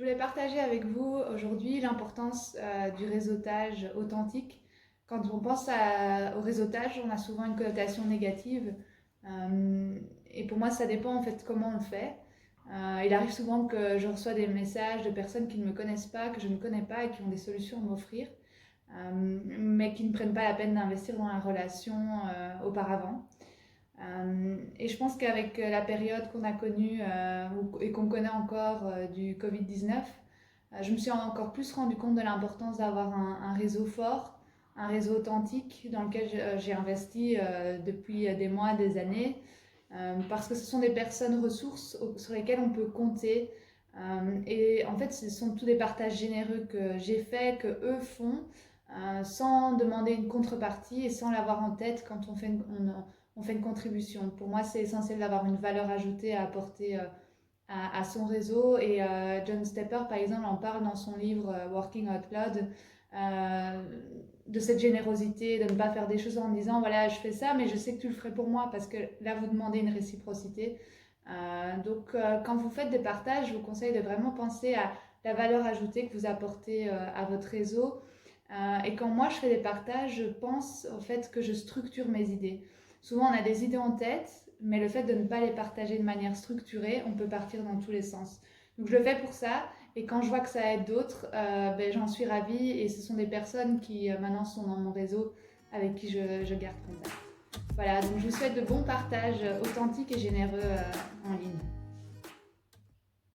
voulais partager avec vous aujourd'hui l'importance du réseautage authentique. Quand on pense au réseautage, on a souvent une connotation négative. Et pour moi, ça dépend en fait comment on le fait. Il arrive souvent que je reçois des messages de personnes qui ne me connaissent pas, que je ne connais pas et qui ont des solutions à m'offrir, mais qui ne prennent pas la peine d'investir dans la relation auparavant. Et je pense qu'avec la période qu'on a connue et qu'on connaît encore du Covid-19, je me suis encore plus rendu compte de l'importance d'avoir un réseau fort, un réseau authentique dans lequel j'ai investi depuis des mois, des années, parce que ce sont des personnes ressources sur lesquelles on peut compter. Et en fait, ce sont tous des partages généreux que j'ai faits, que eux font, sans demander une contrepartie et sans l'avoir en tête quand on fait une contribution. Pour moi, c'est essentiel d'avoir une valeur ajoutée à apporter à son réseau. Et John Stepper, par exemple, en parle dans son livre Working Out Loud, euh, de cette générosité, de ne pas faire des choses en disant voilà, je fais ça, mais je sais que tu le ferais pour moi, parce que là, vous demandez une réciprocité. Quand vous faites des partages, je vous conseille de vraiment penser à la valeur ajoutée que vous apportez à votre réseau. Et quand moi je fais des partages, je pense au fait que je structure mes idées. Souvent on a des idées en tête, mais le fait de ne pas les partager de manière structurée, on peut partir dans tous les sens. Donc je le fais pour ça, et quand je vois que ça aide d'autres, j'en suis ravie, et ce sont des personnes qui maintenant sont dans mon réseau avec qui je garde contact. Voilà, donc je vous souhaite de bons partages authentiques et généreux en ligne.